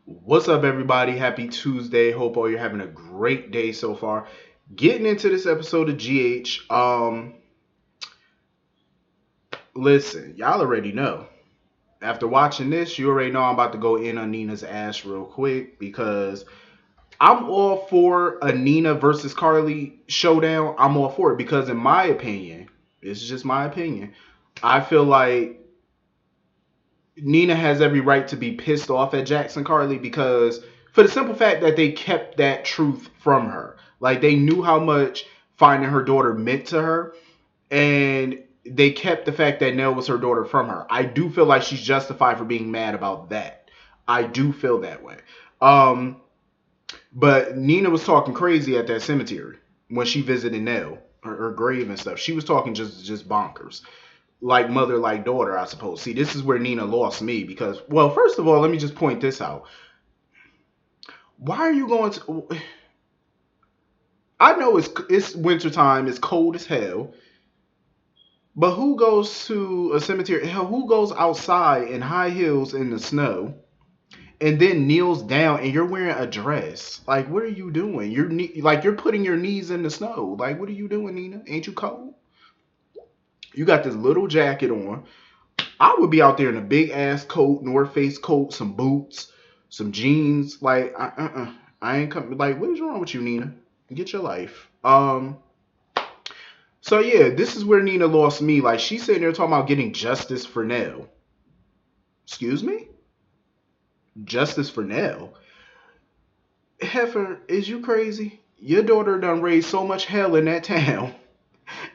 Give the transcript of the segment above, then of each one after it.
What's up, everybody? Happy Tuesday. Hope all you're having a great day so far. Getting into this episode of GH. Listen, y'all already know. After watching this, you already know I'm about to go in on Nina's ass real quick because I'm all for a Nina versus Carly showdown. I'm all for it because, in my opinion, this is just my opinion. I feel like Nina has every right to be pissed off at Jackson Carly because for the simple fact that they kept that truth from her. Like they knew how much finding her daughter meant to her and they kept the fact that Nell was her daughter from her. I do feel like she's justified for being mad about that. I do feel that way. Um but Nina was talking crazy at that cemetery when she visited Nell, her grave and stuff. She was talking just bonkers like mother, like daughter, I suppose. See, this is where Nina lost me because, well, first of all, let me just point this out. Why are you going to? I know it's winter time, it's cold as hell, but who goes to a cemetery? Hell, who goes outside in high heels in the snow and then kneels down and you're wearing a dress? Like, what are you doing? You're putting your knees in the snow. Like, what are you doing, Nina? Ain't you cold? You got this little jacket on. I would be out there in a big ass coat, North Face coat, some boots, some jeans. Like, I ain't coming. Like, what is wrong with you, Nina? Get your life. So yeah, this is where Nina lost me. Like, she's sitting there talking about getting justice for Nell. Excuse me? Justice for Nell? Heifer, is you crazy? Your daughter done raised so much hell in that town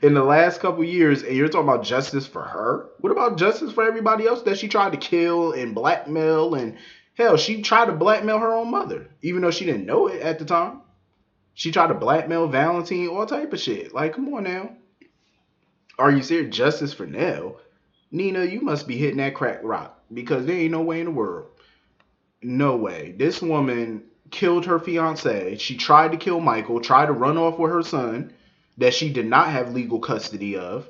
in the last couple years, and you're talking about justice for her? What about justice for everybody else that she tried to kill and blackmail? And hell, she tried to blackmail her own mother, even though she didn't know it at the time. She tried to blackmail Valentine, all type of shit. Like, come on now. Are you serious? Justice for Nell? Nina, you must be hitting that crack rock because there ain't no way in the world. No way. This woman killed her fiance. She tried to kill Michael, tried to run off with her son that she did not have legal custody of.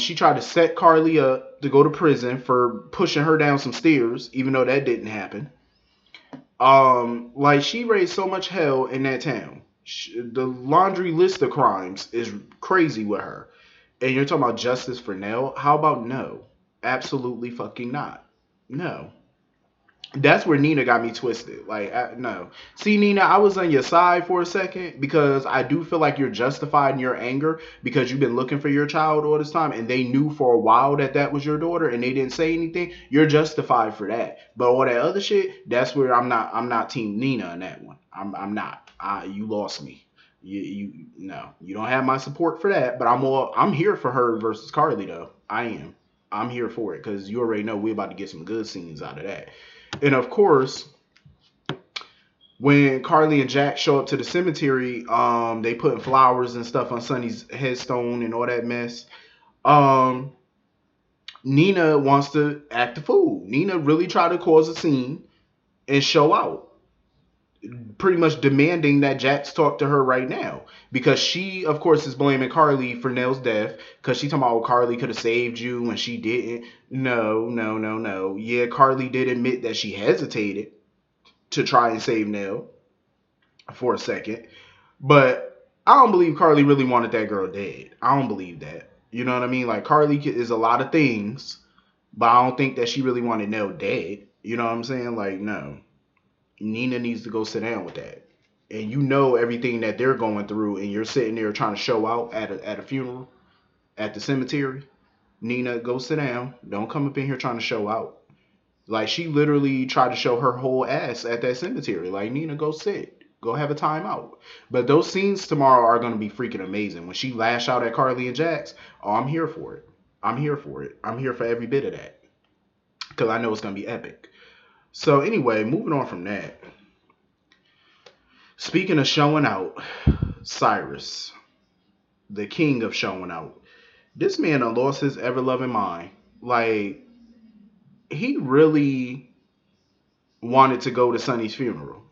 She tried to set Carly up to go to prison for pushing her down some stairs, even though that didn't happen. Like she raised so much hell in that town. The laundry list of crimes is crazy with her. And you're talking about justice for Nell? How about no? Absolutely fucking not. No. That's where Nina got me twisted. Like, no. See, Nina, I was on your side for a second because I do feel like you're justified in your anger because you've been looking for your child all this time and they knew for a while that that was your daughter and they didn't say anything. You're justified for that. But all that other shit, that's where I'm not team Nina on that one. I'm not. You lost me. You no. You don't have my support for that, but I'm here for her versus Carly though. I am. I'm here for it because you already know we're about to get some good scenes out of that. And of course, when Carly and Jack show up to the cemetery, they putting flowers and stuff on Sonny's headstone and all that mess. Um, Nina wants to act a fool. Nina really tried to cause a scene and show out, pretty much demanding that Jax talk to her right now because she, of course, is blaming Carly for Nell's death because she talking about, oh, Carly could have saved you and she didn't. No, no, no, no. Yeah, Carly did admit that she hesitated to try and save Nell for a second. But I don't believe Carly really wanted that girl dead. I don't believe that. You know what I mean? Like Carly is a lot of things, but I don't think that she really wanted Nell dead. You know what I'm saying? Like, no. Nina needs to go sit down with that. And you know everything that they're going through, and you're sitting there trying to show out at a funeral, at the cemetery. Nina, go sit down. Don't come up in here trying to show out. Like she literally tried to show her whole ass at that cemetery. Like Nina, go sit, go have a timeout. But those scenes tomorrow are gonna be freaking amazing. When she lash out at Carly and Jax, oh, I'm here for it. I'm here for it. I'm here for every bit of that because I know it's gonna be epic. So anyway, moving on from that. Speaking of showing out, Cyrus, the king of showing out. This man done lost his ever loving mind. Like he really wanted to go to Sonny's funeral.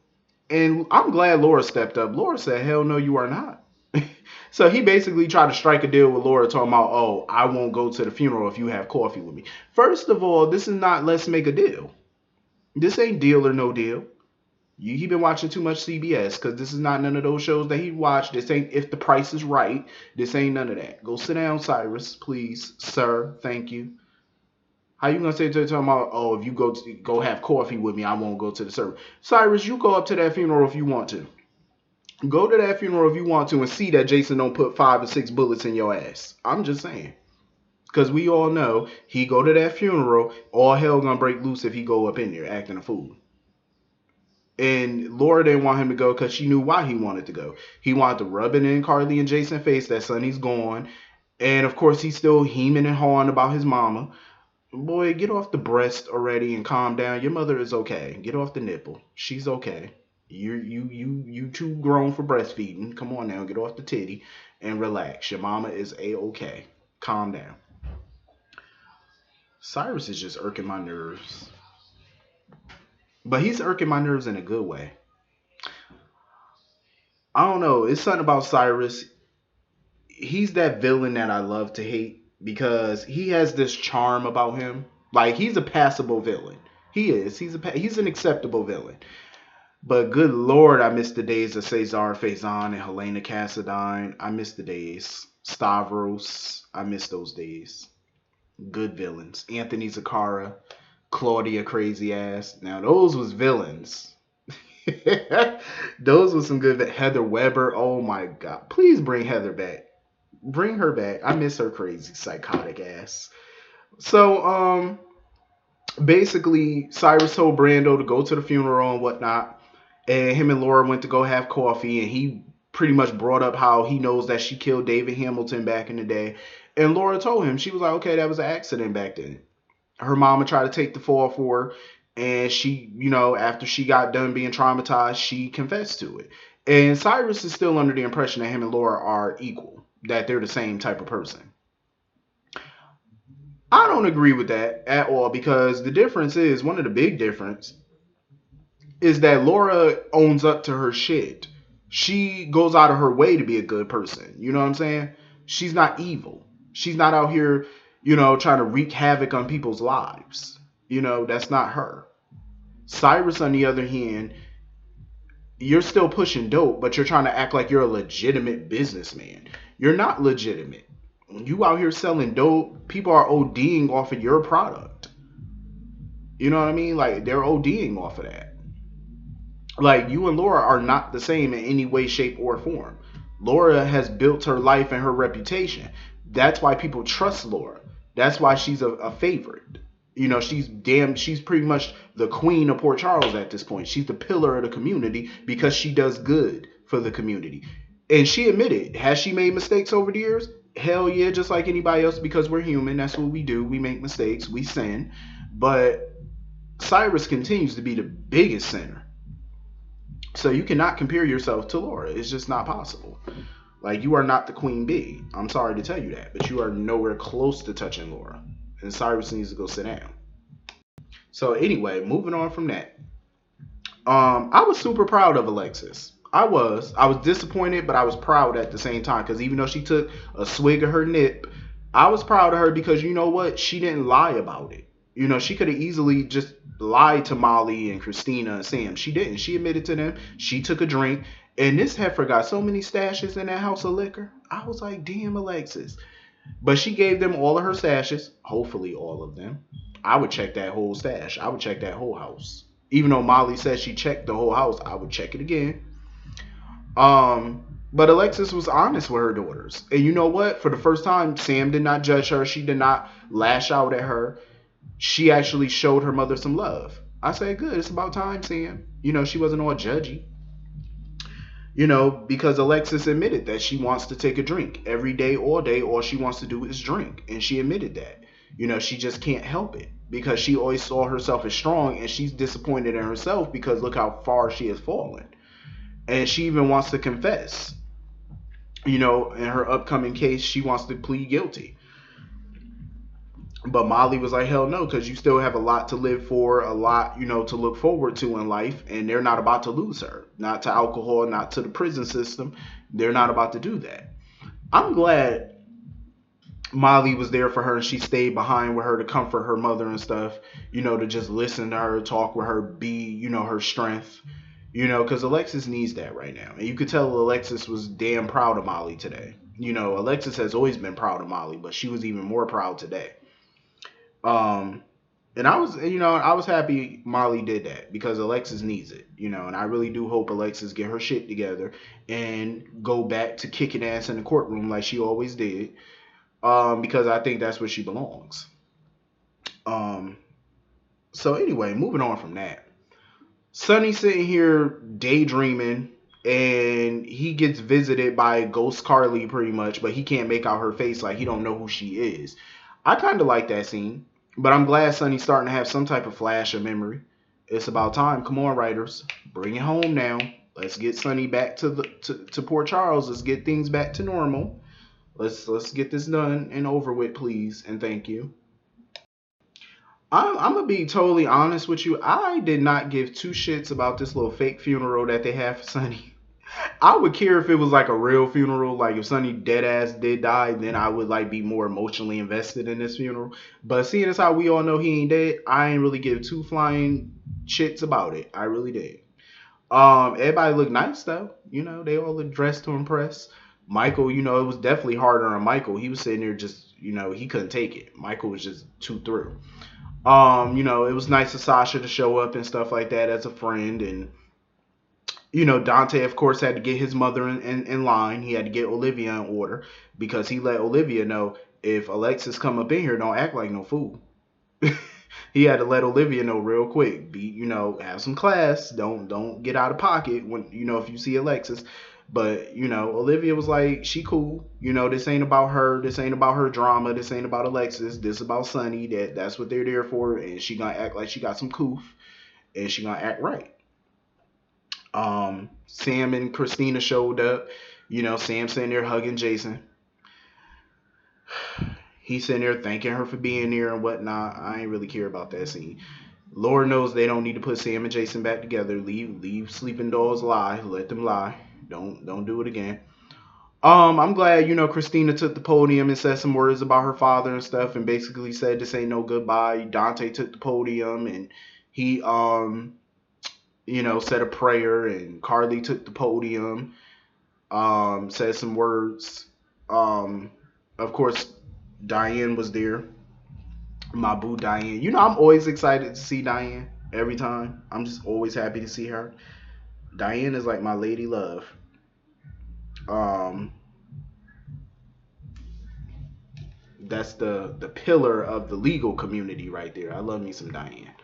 And I'm glad Laura stepped up. Laura said, hell no, you are not. So he basically tried to strike a deal with Laura, talking about, oh, I won't go to the funeral if you have coffee with me. First of all, this is not let's make a deal. This ain't Deal or No Deal. He been watching too much CBS because this is not none of those shows that he watched. This ain't If the Price is Right. This ain't none of that. Go sit down, Cyrus, please, sir. Thank you. How you gonna say to talking about? Oh, if you go have coffee with me, I won't go to the service. Cyrus, you go up to that funeral if you want to. Go to that funeral if you want to and see that Jason don't put 5 or 6 bullets in your ass. I'm just saying. Because we all know he go to that funeral, all hell gonna break loose if he go up in there acting a fool. And Laura didn't want him to go because she knew why he wanted to go. He wanted to rub it in Carly and Jason's face that Sonny's gone. And of course he's still hemming and hawing about his mama. Boy, get off the breast already and calm down. Your mother is okay. Get off the nipple. She's okay. You too grown for breastfeeding. Come on now, get off the titty and relax. Your mama is a-okay. Calm down. Cyrus is just irking my nerves. But he's irking my nerves in a good way. I don't know. It's something about Cyrus. He's that villain that I love to hate because he has this charm about him. Like he's a passable villain. He is. He's an acceptable villain. But good lord, I miss the days of Cesar Faison and Helena Cassadine. I miss the days. Stavros. I miss those days. Good villains. Anthony Zakara, Claudia Crazy Ass. Now those was villains. Those was some good. Heather Weber. Oh my god. Please bring Heather back. Bring her back. I miss her crazy psychotic ass. So basically Cyrus told Brando to go to the funeral and whatnot. And him and Laura went to go have coffee, and he pretty much brought up how he knows that she killed David Hamilton back in the day. And Laura told him, she was like, okay, that was an accident back then. Her mama tried to take the fall for her, and she, after she got done being traumatized, she confessed to it. And Cyrus is still under the impression that him and Laura are equal, that they're the same type of person. I don't agree with that at all because the difference is, one of the big difference is that Laura owns up to her shit. She goes out of her way to be a good person. You know what I'm saying? She's not evil. She's not out here, trying to wreak havoc on people's lives. That's not her. Cyrus, on the other hand, you're still pushing dope, but you're trying to act like you're a legitimate businessman. You're not legitimate. You out here selling dope. People are ODing off of your product. You know what I mean? Like, they're ODing off of that. Like, you and Laura are not the same in any way, shape, or form. Laura has built her life and her reputation. That's why people trust Laura. That's why she's a favorite. She's pretty much the queen of Port Charles at this point. She's the pillar of the community because she does good for the community. And she admitted, has she made mistakes over the years? Hell yeah, just like anybody else, because we're human. That's what we do. We make mistakes. We sin. But Cyrus continues to be the biggest sinner. So you cannot compare yourself to Laura. It's just not possible. Like, you are not the queen bee. I'm sorry to tell you that, but you are nowhere close to touching Laura. And Cyrus needs to go sit down. So anyway, moving on from that. I was super proud of Alexis. I was disappointed, but I was proud at the same time because even though she took a swig of her nip, I was proud of her because you know what? She didn't lie about it. She could have easily just lied to Molly and Christina and Sam. She didn't. She admitted to them. She took a drink. And this heifer got so many stashes in that house of liquor. I was like, damn, Alexis. But she gave them all of her stashes. Hopefully all of them. I would check that whole stash. I would check that whole house. Even though Molly said she checked the whole house, I would check it again. But Alexis was honest with her daughters. And you know what? For the first time, Sam did not judge her. She did not lash out at her. She actually showed her mother some love. I said, good. It's about time, Sam. She wasn't all judgy. Because Alexis admitted that she wants to take a drink every day, all she wants to do is drink. And she admitted that. She just can't help it because she always saw herself as strong and she's disappointed in herself because look how far she has fallen. And she even wants to confess. In her upcoming case, she wants to plead guilty. But Molly was like, hell no, because you still have a lot to live for, a lot, to look forward to in life, and they're not about to lose her. Not to alcohol, not to the prison system. They're not about to do that. I'm glad Molly was there for her, and she stayed behind with her to comfort her mother and stuff. To just listen to her, talk with her, be her strength. Because Alexis needs that right now, and you could tell Alexis was damn proud of Molly today. Alexis has always been proud of Molly, but she was even more proud today. Um, and I was happy Molly did that because Alexis needs it, and I really do hope Alexis get her shit together and go back to kicking ass in the courtroom like she always did, because I think that's where she belongs. Um, so anyway, moving on from that, Sonny's sitting here daydreaming, and he gets visited by Ghost Carly pretty much, but he can't make out her face, like he don't know who she is. I kind of like that scene, but I'm glad Sonny's starting to have some type of flash of memory. It's about time. Come on, writers, bring it home now. Let's get Sonny back to Port Charles. Let's get things back to normal. Let's get this done and over with, please, and thank you. I'm gonna be totally honest with you. I did not give two shits about this little fake funeral that they have for Sonny. I would care if it was like a real funeral, like if Sonny dead ass did die, then I would like be more emotionally invested in this funeral. But seeing as how we all know he ain't dead, I ain't really give two flying shits about it. I really did. Everybody looked nice though. They all looked dressed to impress. Michael, it was definitely harder on Michael. He was sitting there just, he couldn't take it. Michael was just too through. It was nice of Sasha to show up and stuff like that as a friend. And, Dante, of course, had to get his mother in line. He had to get Olivia in order because he let Olivia know, if Alexis come up in here, don't act like no fool. He had to let Olivia know real quick. Have some class. Don't get out of pocket when, if you see Alexis. But, Olivia was like, she cool. This ain't about her. This ain't about her drama. This ain't about Alexis. This about Sonny. That's what they're there for. And she gonna act like she got some coof. And she gonna act right. Sam and Christina showed up. Sam sitting there hugging Jason. He's sitting there thanking her for being there and whatnot. I ain't really care about that scene. Lord knows they don't need to put Sam and Jason back together. Leave sleeping dogs lie. Let them lie. Don't do it again. I'm glad, Christina took the podium and said some words about her father and stuff, and basically said this ain't no goodbye. Dante took the podium and he said a prayer, and Carly took the podium, said some words. Of course, Diane was there. My boo Diane. I'm always excited to see Diane every time. I'm just always happy to see her. Diane is like my lady love. Um, that's the pillar of the legal community right there. I love me some Diane.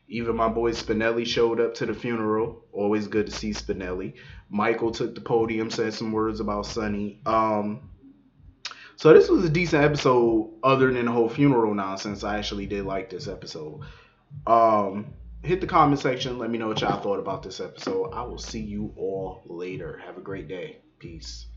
Even my boy Spinelli showed up to the funeral. Always good to see Spinelli. Michael took the podium, said some words about Sonny. So this was a decent episode, other than the whole funeral nonsense. I actually did like this episode. Hit the comment section. Let me know what y'all thought about this episode. I will see you all later. Have a great day. Peace.